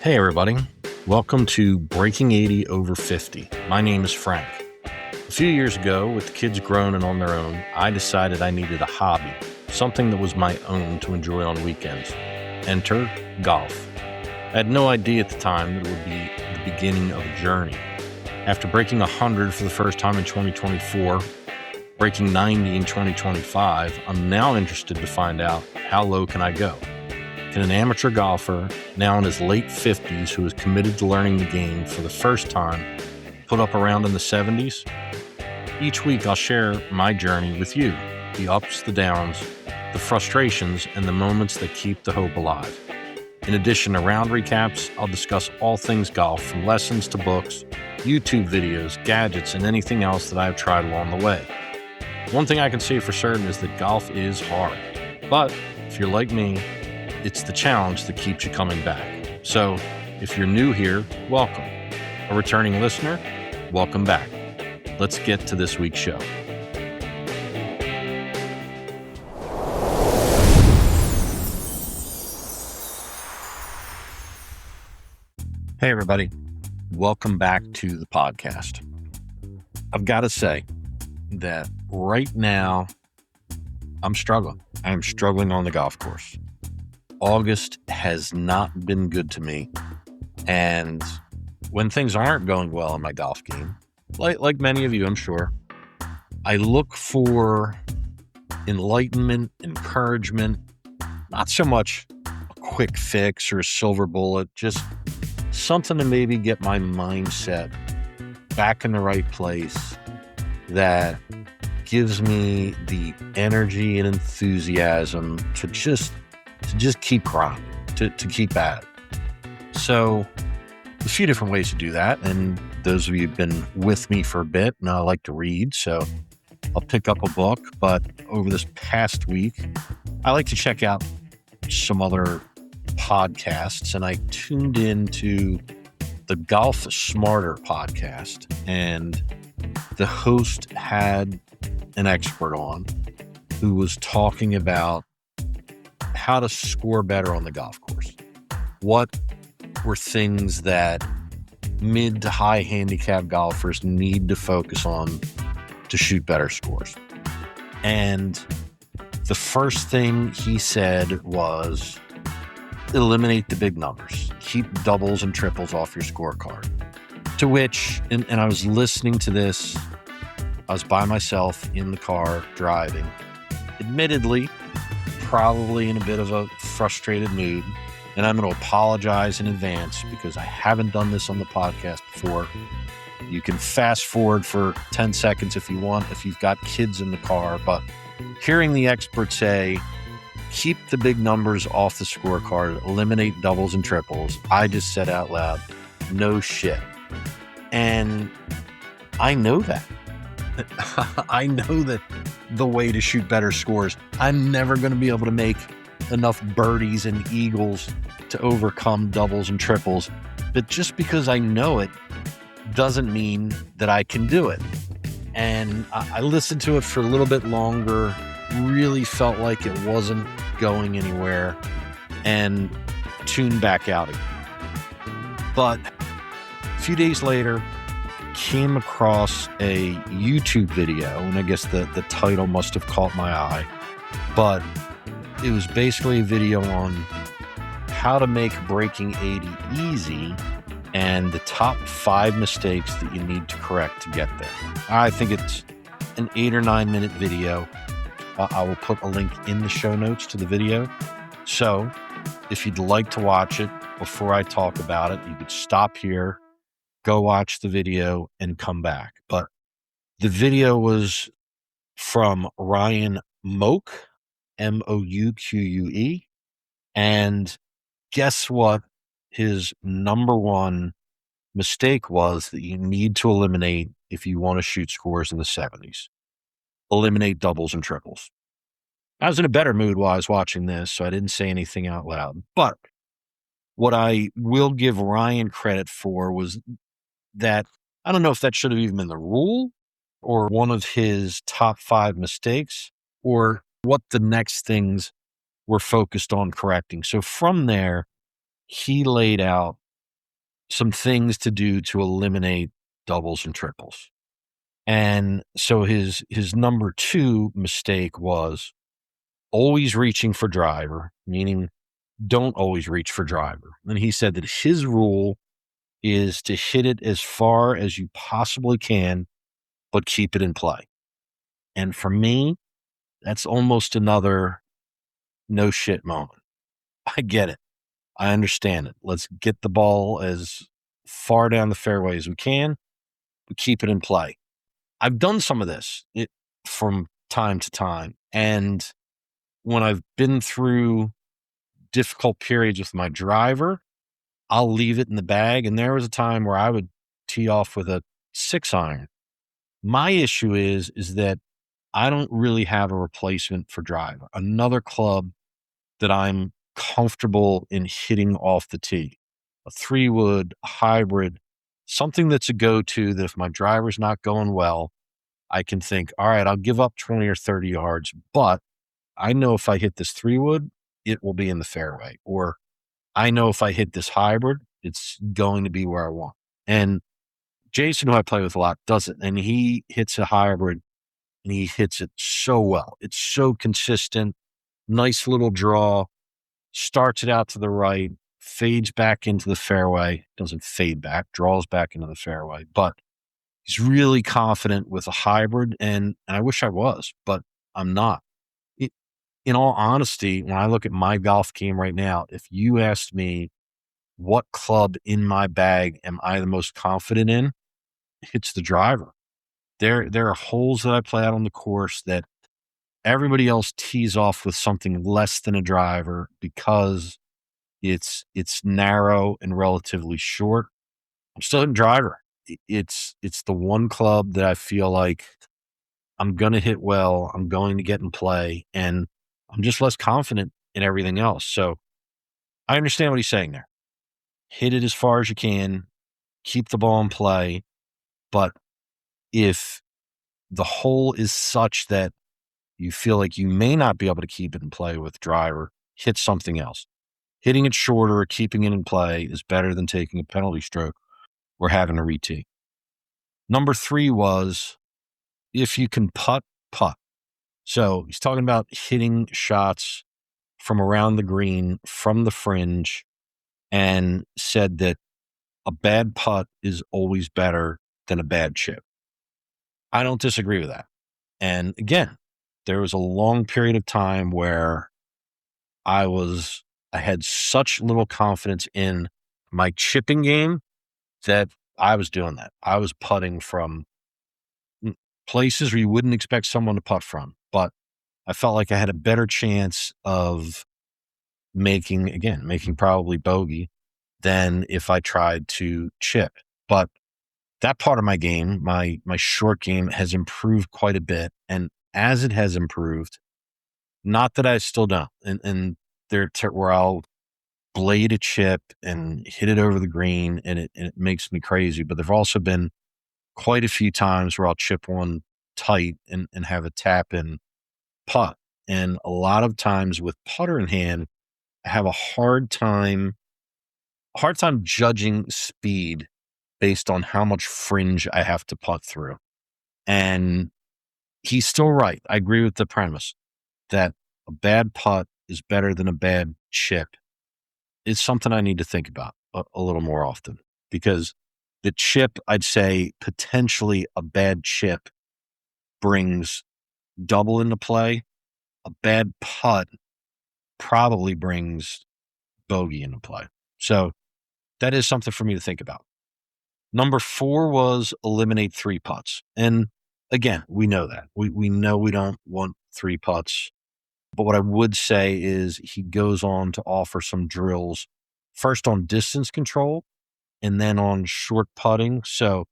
Hey everybody, welcome to Breaking 80 Over 50. My name is Frank. A few years ago, with the kids grown and on their own, I decided I needed a hobby, something that was my own to enjoy on weekends. Enter golf. I had no idea at the time that it would be the beginning of a journey. After breaking 100 for the first time in 2024, breaking 90 in 2025, I'm now interested to find out how low can I go. Can an amateur golfer, now in his late 50s, who is committed to learning the game for the first time, put up a round in the 70s? Each week I'll share my journey with you, the ups, the downs, the frustrations, and the moments that keep the hope alive. In addition to round recaps, I'll discuss all things golf, from lessons to books, YouTube videos, gadgets, and anything else that I've tried along the way. One thing I can say for certain is that golf is hard, but if you're like me, it's the challenge that keeps you coming back. So if you're new here, welcome. A returning listener, welcome back. Let's get to this week's show. Hey everybody, welcome back to the podcast. I've got to say that right now I'm struggling. I'm struggling on the golf course. August has not been good to me. And when things aren't going well in my golf game, like many of you, I'm sure, I look for enlightenment, encouragement, not so much a quick fix or a silver bullet, just something to maybe get my mindset back in the right place that gives me the energy and enthusiasm to just keep grinding, to keep at it. So a few different ways to do that. And those of you who've been with me for a bit, and I like to read, so I'll pick up a book. But over this past week, I like to check out some other podcasts, and I tuned into the Golf Smarter podcast, and the host had an expert on who was talking about how to score better on the golf course. What were things that mid to high handicap golfers need to focus on to shoot better scores? And the first thing he said was eliminate the big numbers. Keep doubles and triples off your scorecard. To which, and I was listening to this, I was by myself in the car driving, admittedly, probably in a bit of a frustrated mood. And I'm going to apologize in advance because I haven't done this on the podcast before. You can fast forward for 10 seconds if you want, if you've got kids in the car. But hearing the expert say, keep the big numbers off the scorecard, eliminate doubles and triples, I just said out loud, no shit. And I know that. I know that the way to shoot better scores, I'm never going to be able to make enough birdies and eagles to overcome doubles and triples. But just because I know it doesn't mean that I can do it. And I listened to it for a little bit longer, really felt like it wasn't going anywhere, and tuned back out again. But a few days later, came across a YouTube video, and I guess the title must have caught my eye, but it was basically a video on how to make breaking 80 easy and the top 5 mistakes that you need to correct to get there. I think it's an 8 or 9 minute video. I will put a link in the show notes to the video. So if you'd like to watch it before I talk about it, you could stop here, go watch the video, and come back. But the video was from Ryan Mouque, Mouque. And guess what his number one mistake was that you need to eliminate if you want to shoot scores in the 70s? Eliminate doubles and triples. I was in a better mood while I was watching this, so I didn't say anything out loud. But what I will give Ryan credit for was that, I don't know if that should have even been the rule or one of his top 5 mistakes, or what the next things were focused on correcting. So from there, he laid out some things to do to eliminate doubles and triples. And so his number 2 mistake was always reaching for driver, meaning don't always reach for driver. And he said that his rule is to hit it as far as you possibly can, but keep it in play. And for me, that's almost another no shit moment. I get it. I understand it. Let's get the ball as far down the fairway as we can, but keep it in play. I've done some of this from time to time. And when I've been through difficult periods with my driver, I'll leave it in the bag. And there was a time where I would tee off with a 6-iron. My issue is that I don't really have a replacement for driver. Another club that I'm comfortable in hitting off the tee, a 3-wood, a hybrid, something that's a go-to that if my driver's not going well, I can think, all right, I'll give up 20 or 30 yards, but I know if I hit this 3-wood, it will be in the fairway. Or I know if I hit this hybrid, it's going to be where I want. And Jason, who I play with a lot, does it. And he hits a hybrid and he hits it so well. It's so consistent, nice little draw, starts it out to the right, fades back into the fairway, doesn't fade back, draws back into the fairway. But he's really confident with a hybrid. And I wish I was, but I'm not. In all honesty, when I look at my golf game right now, if you asked me what club in my bag am I the most confident in, it's the driver. There are holes that I play out on the course that everybody else tees off with something less than a driver because it's narrow and relatively short. I'm still hitting driver. It's the one club that I feel like I'm going to hit well. I'm going to get in play, and I'm just less confident in everything else. So I understand what he's saying there. Hit it as far as you can, keep the ball in play. But if the hole is such that you feel like you may not be able to keep it in play with driver, hit something else. Hitting it shorter, keeping it in play is better than taking a penalty stroke or having a retee. Number 3 was if you can putt, putt. So he's talking about hitting shots from around the green, from the fringe, and said that a bad putt is always better than a bad chip. I don't disagree with that. And again, there was a long period of time where I had such little confidence in my chipping game that I was doing that. I was putting from places where you wouldn't expect someone to putt from, but I felt like I had a better chance of making probably bogey than if I tried to chip. But that part of my game, my short game, has improved quite a bit. And as it has improved, not that I still don't, and where I'll blade a chip and hit it over the green, and it makes me crazy. But there've also been quite a few times where I'll chip one tight and have a tap in putt. And a lot of times with putter in hand, I have a hard time judging speed based on how much fringe I have to putt through. And he's still right. I agree with the premise that a bad putt is better than a bad chip. It's something I need to think about a little more often, because the chip, I'd say potentially a bad chip brings double into play. A bad putt probably brings bogey into play. So that is something for me to think about. Number 4 was eliminate 3 putts. And again, we know that. We know we don't want 3 putts. But what I would say is he goes on to offer some drills, first on distance control and then on short putting. So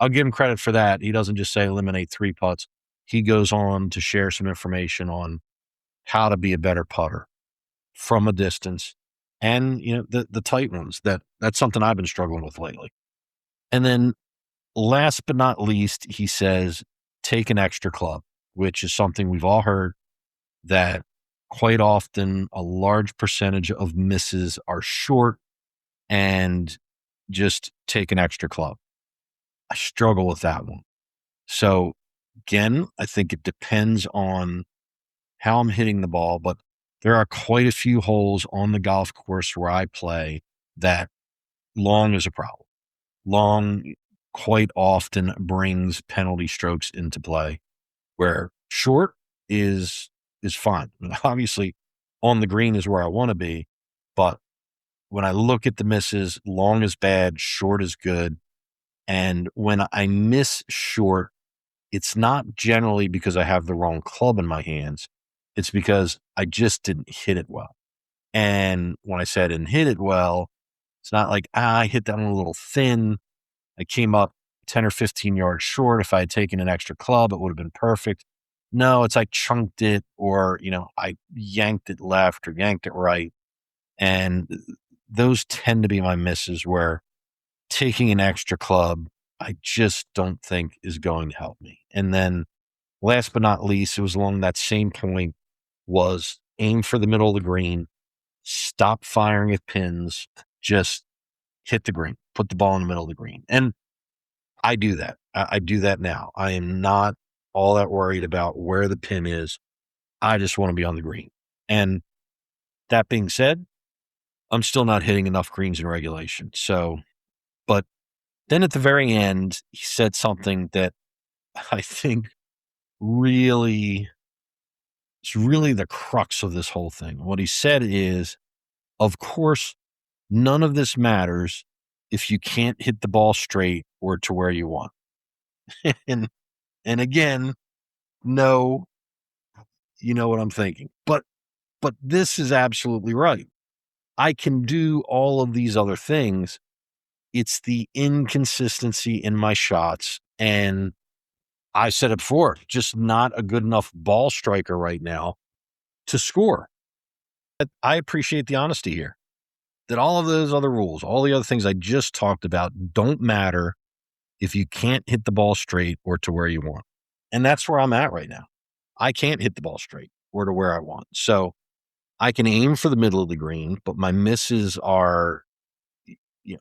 I'll give him credit for that. He doesn't just say eliminate 3 putts. He goes on to share some information on how to be a better putter from a distance, and the tight ones. That's something I've been struggling with lately. And then last but not least, he says take an extra club, which is something we've all heard, that quite often a large percentage of misses are short, and just take an extra club. I struggle with that one. So again, I think it depends on how I'm hitting the ball, but there are quite a few holes on the golf course where I play that long is a problem. Long quite often brings penalty strokes into play, where short is fine. Obviously, on the green is where I want to be, but when I look at the misses, long is bad, short is good. And when I miss short, it's not generally because I have the wrong club in my hands. It's because I just didn't hit it well. And when I said didn't hit it well, it's not like, I hit that one a little thin. I came up 10 or 15 yards short. If I had taken an extra club, it would have been perfect. No, it's I chunked it, or, I yanked it left or yanked it right. And those tend to be my misses, where taking an extra club, I just don't think is going to help me. And then last but not least, it was along that same point, was aim for the middle of the green, stop firing at pins, just hit the green, put the ball in the middle of the green. And I do that. I do that now. I am not all that worried about where the pin is. I just want to be on the green. And that being said, I'm still not hitting enough greens in regulation. So, but then at the very end, he said something that I think really, it's really the crux of this whole thing. What he said is, of course, none of this matters if you can't hit the ball straight or to where you want. and again, no, you know what I'm thinking. But this is absolutely right. I can do all of these other things. It's the inconsistency in my shots. And I said it before, just not a good enough ball striker right now to score. I appreciate the honesty here, that all of those other rules, all the other things I just talked about, don't matter if you can't hit the ball straight or to where you want. And that's where I'm at right now. I can't hit the ball straight or to where I want. So I can aim for the middle of the green, but my misses are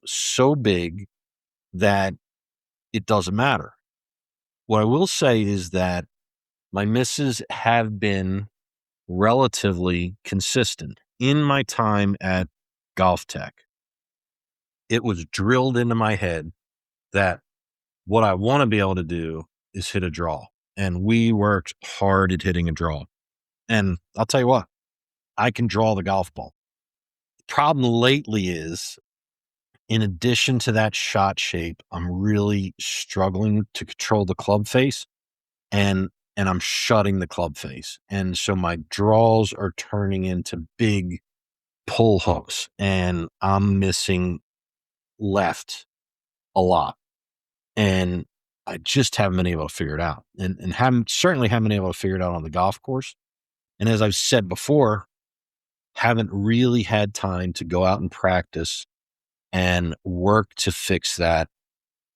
so big that it doesn't matter. What I will say is that my misses have been relatively consistent in my time at Golf Tech. It was drilled into my head that what I want to be able to do is hit a draw. And we worked hard at hitting a draw. And I'll tell you what, I can draw the golf ball. The problem lately is, in addition to that shot shape, I'm really struggling to control the club face, and I'm shutting the club face. And so my draws are turning into big pull hooks, and I'm missing left a lot. And I just haven't been able to figure it out, and certainly haven't been able to figure it out on the golf course. And as I've said before, haven't really had time to go out and practice and work to fix that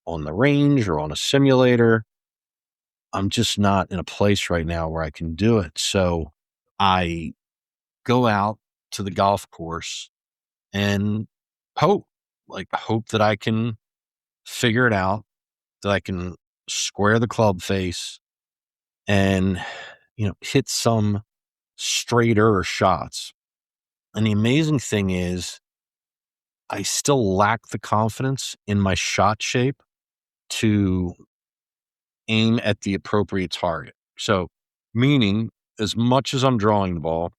on the range or on a simulator. I'm just not in a place right now where I can do it. So I go out to the golf course and hope that I can figure it out, that I can square the club face and, hit some straighter shots. And the amazing thing is, I still lack the confidence in my shot shape to aim at the appropriate target. So, meaning, as much as I'm drawing the ball,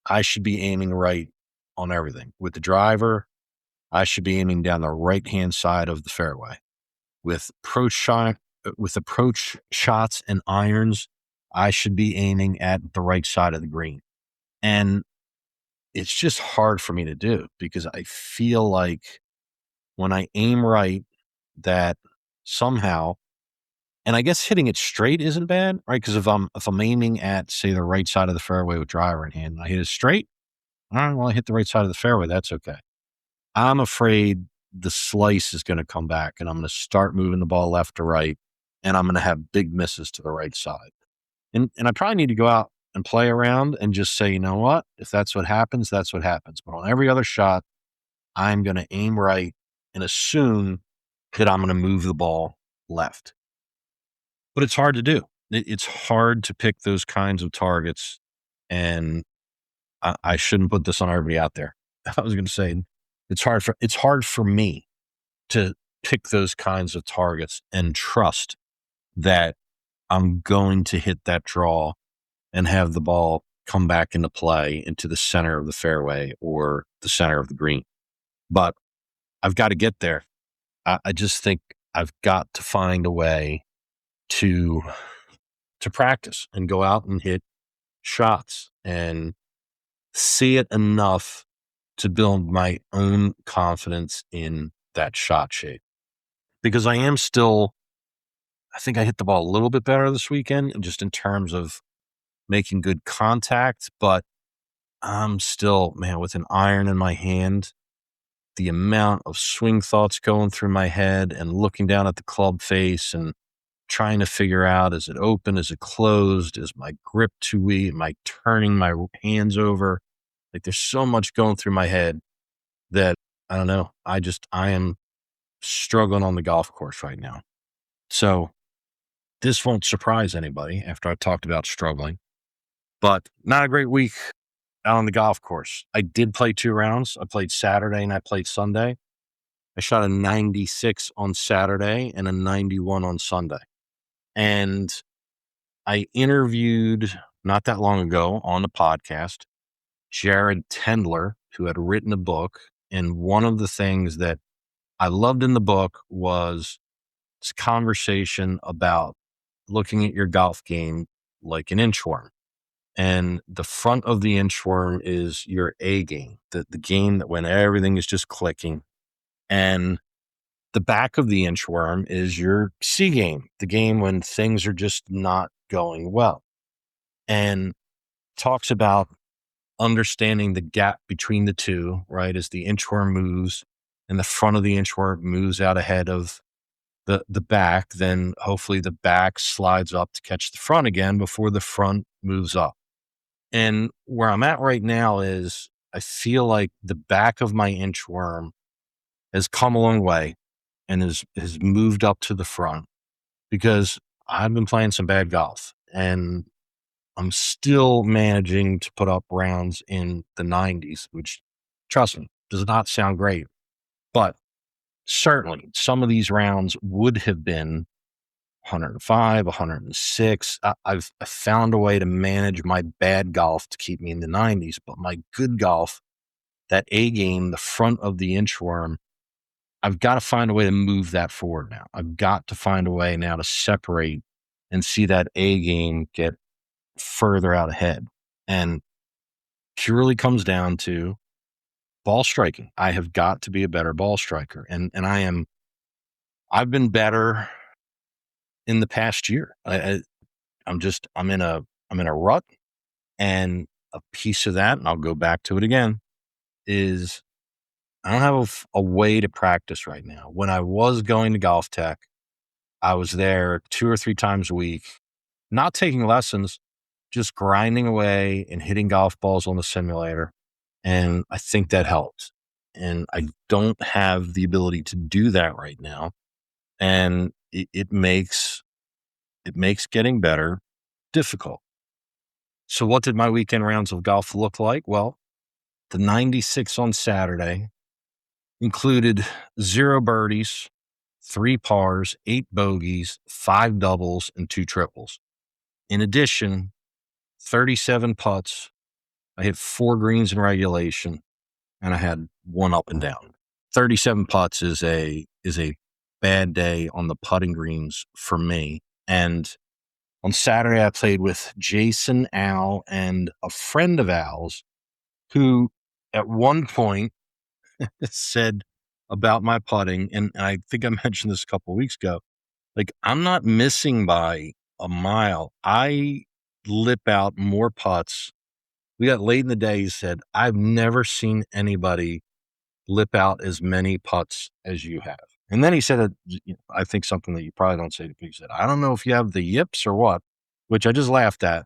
I should be aiming right on everything. With the driver, I should be aiming down the right-hand side of the fairway. With approach shots and irons, I should be aiming at the right side of the green. And it's just hard for me to do, because I feel like when I aim right, that somehow, and I guess hitting it straight isn't bad, right? Because if I'm aiming at, say, the right side of the fairway with driver in hand, and I hit it straight, all right, well, I hit the right side of the fairway. That's okay. I'm afraid the slice is going to come back, and I'm going to start moving the ball left to right, and I'm going to have big misses to the right side. And I probably need to go out and play around and just say, you know what? If that's what happens, that's what happens. But on every other shot, I'm going to aim right and assume that I'm going to move the ball left. But it's hard to do. It's hard to pick those kinds of targets. And I shouldn't put this on everybody out there. I was going to say it's hard for me to pick those kinds of targets and trust that I'm going to hit that draw and have the ball come back into play into the center of the fairway or the center of the green. But I've got to get there. I just think I've got to find a way to practice and go out and hit shots and see it enough to build my own confidence in that shot shape. Because I think I hit the ball a little bit better this weekend, just in terms of making good contact, but I'm still, man, with an iron in my hand, the amount of swing thoughts going through my head and looking down at the club face and trying to figure out, is it open? Is it closed? Is my grip too weak? Am I turning my hands over? Like, there's so much going through my head that I don't know. I am struggling on the golf course right now. So this won't surprise anybody after I talked about struggling, but not a great week out on the golf course. I did play 2 rounds. I played Saturday and I played Sunday. I shot a 96 on Saturday and a 91 on Sunday. And I interviewed not that long ago on the podcast, Jared Tendler, who had written a book. And one of the things that I loved in the book was this conversation about looking at your golf game like an inchworm. And the front of the inchworm is your A game, the game that when everything is just clicking. And the back of the inchworm is your C game, the game when things are just not going well. And talks about understanding the gap between the two, right? As the inchworm moves and the front of the inchworm moves out ahead of the back, then hopefully the back slides up to catch the front again before the front moves up. And where I'm at right now is I feel like the back of my inchworm has come a long way and has moved up to the front, because I've been playing some bad golf and I'm still managing to put up rounds in the 90s, which, trust me, does not sound great. But certainly some of these rounds would have been 105, 106. I've found a way to manage my bad golf to keep me in the 90s, but my good golf, that A game, the front of the inchworm, I've got to find a way to move that forward now. I've got to find a way now to separate and see that A game get further out ahead. And purely comes down to ball striking. I have got to be a better ball striker. And I've been better in the past year. I'm in a rut, and a piece of that, and I'll go back to it again, is I don't have a way to practice right now. When I was going to Golf Tech, I was there 2 or 3 times a week, not taking lessons, just grinding away and hitting golf balls on the simulator. And I think that helps. And I don't have the ability to do that right now. And it makes getting better difficult. So what did my weekend rounds of golf look like? Well, the 96 on Saturday included 0 birdies, 3 pars, 8 bogeys, 5 doubles, and 2 triples. In addition, 37 putts. I hit 4 greens in regulation, and I had 1 up and down. 37 putts is a bad day on the putting greens for me. And on Saturday, I played with Jason, Al, and a friend of Al's, who at one point said about my putting, and I think I mentioned this a couple of weeks ago, like, I'm not missing by a mile. I lip out more putts. We got late in the day. He said, I've never seen anybody lip out as many putts as you have. And then he said, I think something that you probably don't say to people. He said, I don't know if you have the yips or what, which I just laughed at.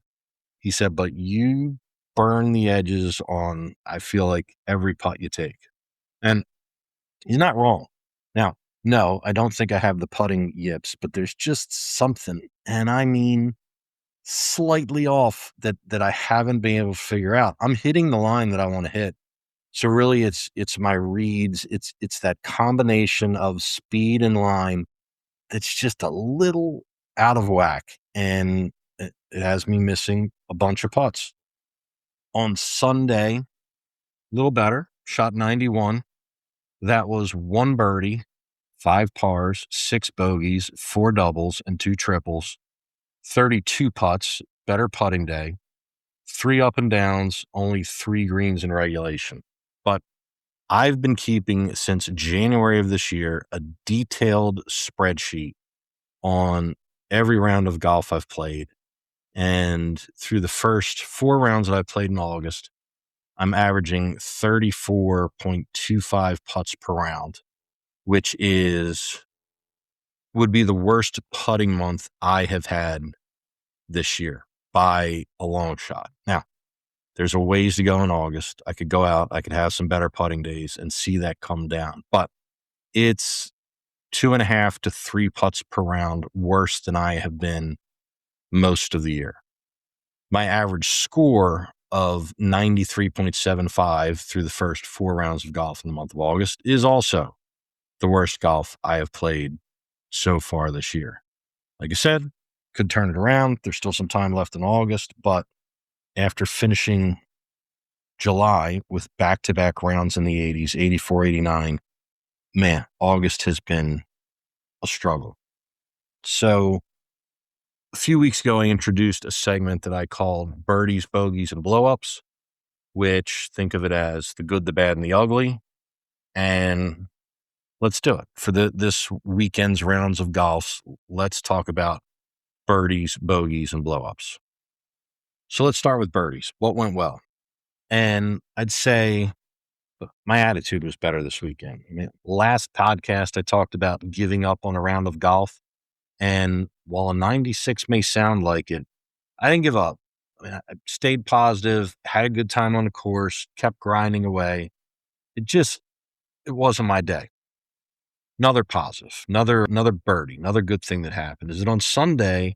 He said, but you burn the edges on, I feel like, every putt you take. And he's not wrong. No, I don't think I have the putting yips, but there's just something, and I mean slightly off that I haven't been able to figure out. I'm hitting the line that I want to hit. So really it's my reads, it's that combination of speed and line that's just a little out of whack, and it has me missing a bunch of putts. On Sunday, a little better, shot 91. That was 1 birdie, 5 pars, 6 bogeys, 4 doubles, and 2 triples, 32 putts, better putting day, 3 up and downs, only 3 greens in regulation. But I've been keeping, since January of this year, a detailed spreadsheet on every round of golf I've played. And through the first 4 rounds that I played in August, I'm averaging 34.25 putts per round, which would be the worst putting month I have had this year by a long shot. Now, there's a ways to go in August. I could go out, I could have some better putting days and see that come down, but it's 2.5 to 3 putts per round worse than I have been most of the year. My average score of 93.75 through the first 4 rounds of golf in the month of August is also the worst golf I have played so far this year. Like I said, could turn it around. There's still some time left in August, but after finishing July with back-to-back rounds in the 80s, 84, 89, man, August has been a struggle. So a few weeks ago, I introduced a segment that I called Birdies, Bogeys, and Blowups, which think of it as the good, the bad, and the ugly. And let's do it. For this weekend's rounds of golf, let's talk about birdies, bogeys, and blowups. So let's start with birdies. What went well? And I'd say my attitude was better this weekend. I mean, last podcast, I talked about giving up on a round of golf. And while a 96 may sound like it, I didn't give up. I mean, I stayed positive, had a good time on the course, kept grinding away. It wasn't my day. Another positive, another birdie, another good thing that happened is that on Sunday,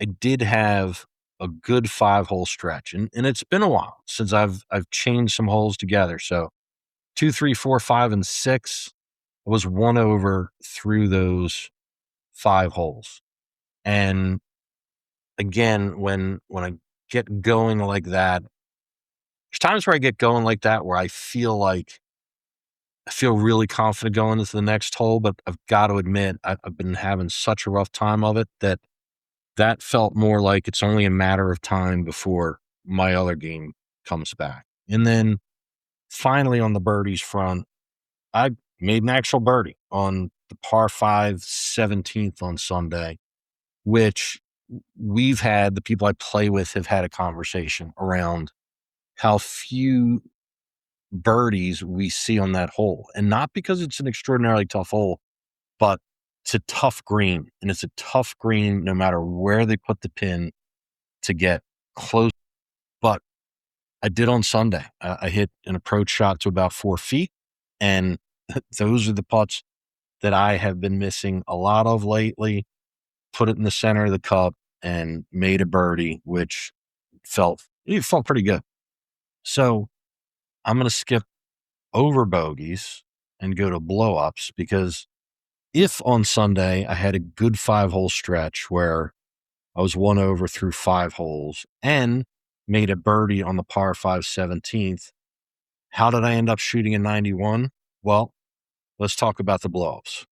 I did have a good 5-hole stretch. And it's been a while since I've changed some holes together. So 2, 3, 4, 5, and 6, I was 1 over through those 5 holes. And again, when I get going like that, there's times where I get going like that where I feel really confident going into the next hole, but I've got to admit, I've been having such a rough time of it that felt more like it's only a matter of time before my other game comes back. And then finally on the birdies front, I made an actual birdie on the par 5 17th on Sunday, which the people I play with have had a conversation around how few birdies we see on that hole. And not because it's an extraordinarily tough hole, but it's a tough green. And it's a tough green no matter where they put the pin to get close. But I did on Sunday. I hit an approach shot to about 4 feet. And those are the putts that I have been missing a lot of lately. Put it in the center of the cup and made a birdie, which felt pretty good. So I'm going to skip over bogeys and go to blowups, because if on Sunday I had a good 5-hole stretch where I was 1 over through 5 holes and made a birdie on the par 5 17th, how did I end up shooting a 91? Well, let's talk about the blowups.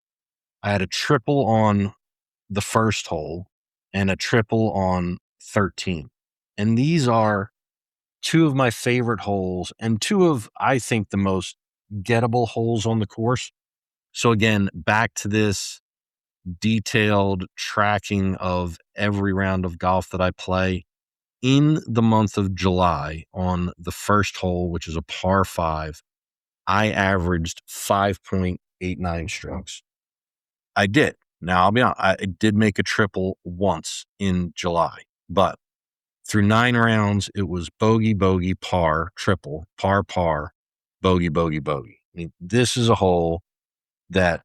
I had a triple on the first hole and a triple on 13. And these are 2 of my favorite holes and 2 of, I think, the most gettable holes on the course. So again, back to this detailed tracking of every round of golf that I play. In the month of July, on the first hole, which is a par 5, I averaged 5.89 strokes. I did. Now, I'll be honest, I did make a triple once in July, but through 9 rounds, it was bogey, bogey, par, triple, par, par, bogey, bogey, bogey. I mean, this is a hole that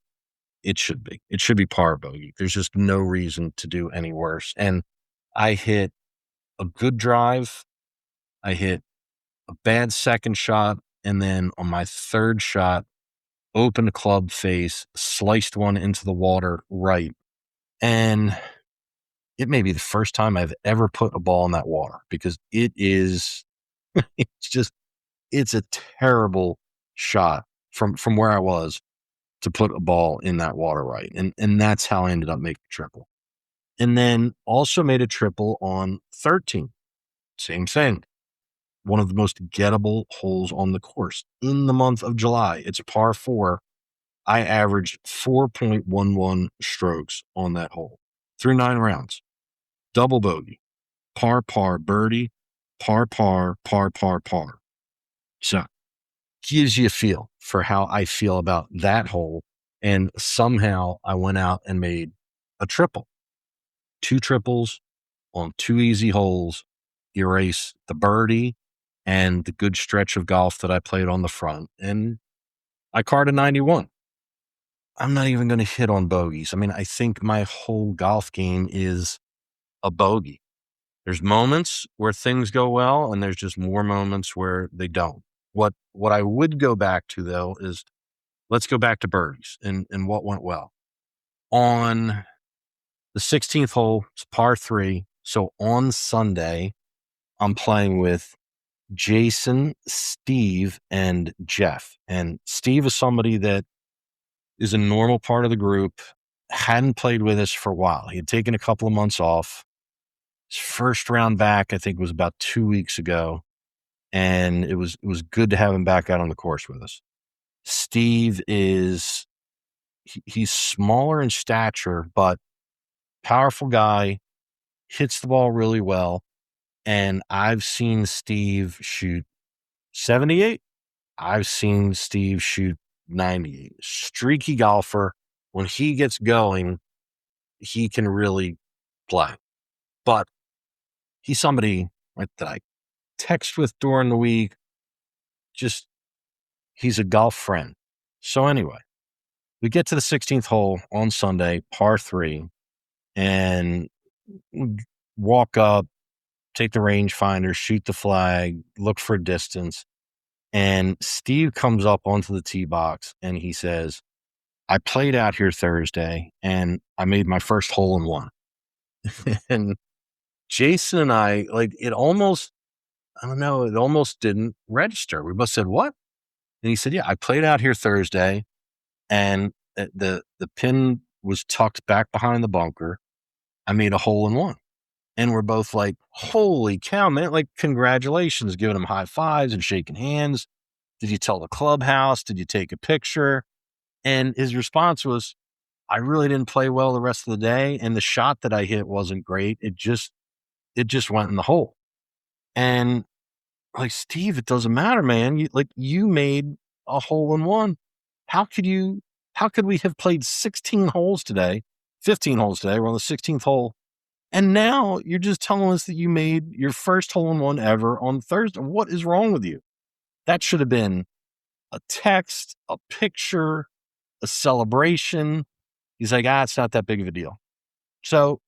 It should be. It should be par bogey. There's just no reason to do any worse. And I hit a good drive. I hit a bad second shot. And then on my third shot, opened club face, sliced one into the water right. And it may be the first time I've ever put a ball in that water because it is, it's a terrible shot from where I was to put a ball in that water right. And that's how I ended up making triple. And then also made a triple on 13. Same thing. One of the most gettable holes on the course in the month of July. It's a par 4. I averaged 4.11 strokes on that hole through 9 rounds. Double bogey, par, birdie, par, par. So gives you a feel for how I feel about that hole. And somehow I went out and made a triple. 2 triples on 2 easy holes, erase the birdie and the good stretch of golf that I played on the front. And I carded 91. I'm not even going to hit on bogeys. I mean, I think my whole golf game is a bogey. There's moments where things go well, and there's just more moments where they don't. What I would go back to, though, is let's go back to birdies and what went well. On the 16th hole, it's par 3. So on Sunday, I'm playing with Jason, Steve, and Jeff. And Steve is somebody that is a normal part of the group, hadn't played with us for a while. He had taken a couple of months off. His first round back, I think, was about 2 weeks ago. And it was good to have him back out on the course with us. Steve is, he's smaller in stature, but powerful guy, hits the ball really well. And I've seen Steve shoot 78. I've seen Steve shoot 98. Streaky golfer. When he gets going, he can really play. But he's somebody that I text with during the week. Just, he's a golf friend. So anyway, we get to the 16th hole on Sunday, par 3, and walk up, take the rangefinder, shoot the flag, look for distance. And Steve comes up onto the tee box and he says, I played out here Thursday and I made my first hole in one. And Jason and I, like, it almost didn't register. We both said, what? And he said, yeah, I played out here Thursday and the pin was tucked back behind the bunker. I made a hole in one. And we're both like, holy cow, man, like, congratulations, giving him high fives and shaking hands. Did you tell the clubhouse? Did you take a picture? And his response was, I really didn't play well the rest of the day. And the shot that I hit wasn't great. It just went in the hole. And like, Steve, it doesn't matter, man. You made a hole in one. How could we have played 16 holes today, 15 holes today? We're on the 16th hole. And now you're just telling us that you made your first hole in one ever on Thursday. What is wrong with you? That should have been a text, a picture, a celebration. He's like, it's not that big of a deal. So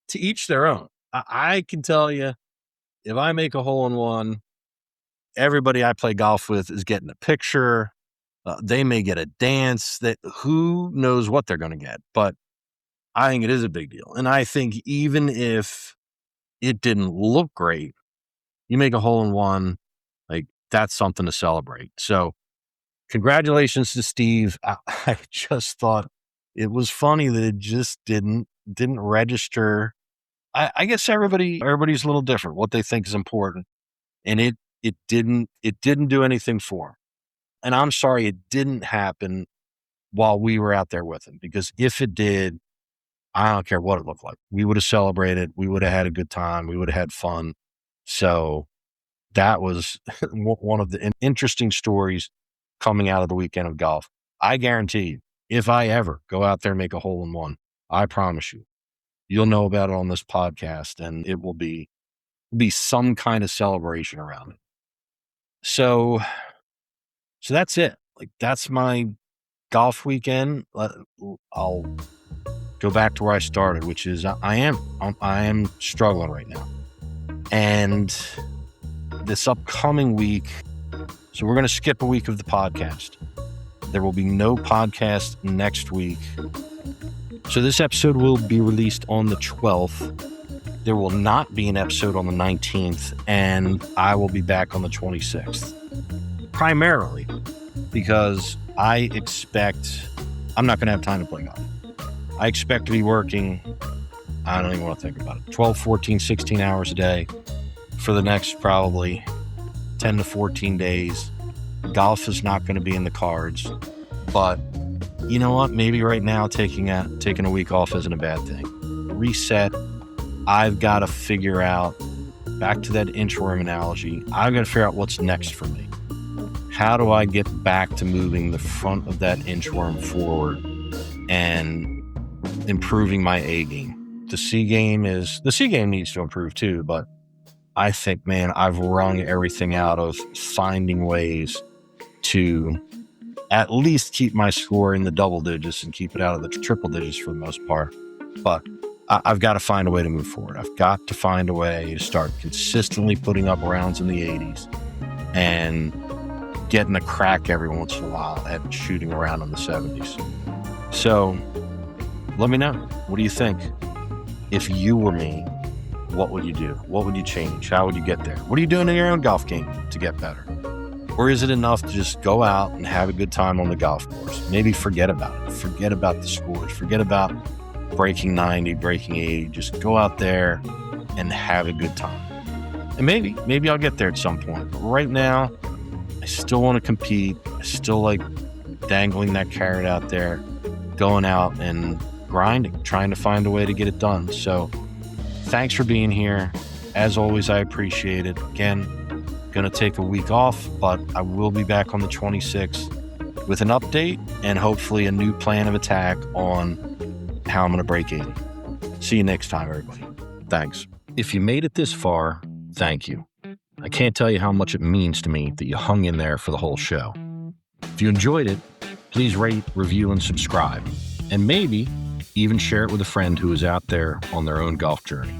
to each their own. I can tell you, if I make a hole in one, everybody I play golf with is getting a picture. They may get a dance. That who knows what they're going to get, but I think it is a big deal. And I think even if it didn't look great, you make a hole in one, like, that's something to celebrate. So congratulations to Steve. I just thought it was funny that it just didn't register. I guess everybody's a little different, what they think is important. And it didn't do anything for him. And I'm sorry it didn't happen while we were out there with him, because if it did, I don't care what it looked like. We would have celebrated. We would have had a good time. We would have had fun. So that was one of the interesting stories coming out of the weekend of golf. I guarantee you, if I ever go out there and make a hole in one, I promise you, you'll know about it on this podcast, and it will be some kind of celebration around it. So that's it. Like, that's my golf weekend, I'll go back to where I started, which is I am struggling right now. And this upcoming week, so we're going to skip a week of the podcast. There will be no podcast next week. So this episode will be released on the 12th. There will not be an episode on the 19th, and I will be back on the 26th. Primarily because I'm not going to have time to play golf. I expect to be working, I don't even want to think about it, 12, 14, 16 hours a day for the next probably 10 to 14 days. Golf is not going to be in the cards, but you know what? Maybe right now taking a week off isn't a bad thing. Reset. I've got to figure out, back to that inchworm analogy, I've got to figure out what's next for me. How do I get back to moving the front of that inchworm forward and improving my A game? The C game needs to improve too, but I think, man, I've wrung everything out of finding ways to at least keep my score in the double digits and keep it out of the triple digits for the most part. But I've got to find a way to move forward. I've got to find a way to start consistently putting up rounds in the 80s and getting a crack every once in a while at shooting around in the 70s. So let me know. What do you think? If you were me, what would you do? What would you change? How would you get there? What are you doing in your own golf game to get better? Or is it enough to just go out and have a good time on the golf course? Maybe forget about it. Forget about the scores. Forget about breaking 90, breaking 80. Just go out there and have a good time. And maybe I'll get there at some point. But right now, I still want to compete. I still like dangling that carrot out there, going out and grinding, trying to find a way to get it done. So thanks for being here. As always, I appreciate it. Again, going to take a week off, but I will be back on the 26th with an update and hopefully a new plan of attack on how I'm going to break 80. See you next time, everybody. Thanks. If you made it this far, thank you. I can't tell you how much it means to me that you hung in there for the whole show. If you enjoyed it, please rate, review, and subscribe. And maybe even share it with a friend who is out there on their own golf journey.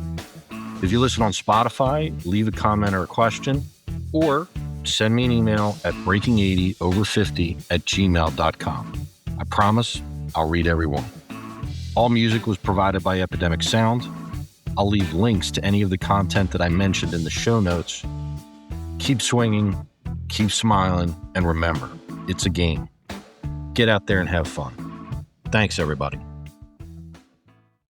If you listen on Spotify, leave a comment or a question, or send me an email at breaking80over50@gmail.com. I promise I'll read every one. All music was provided by Epidemic Sound. I'll leave links to any of the content that I mentioned in the show notes. Keep swinging, keep smiling, and remember, it's a game. Get out there and have fun. Thanks, everybody.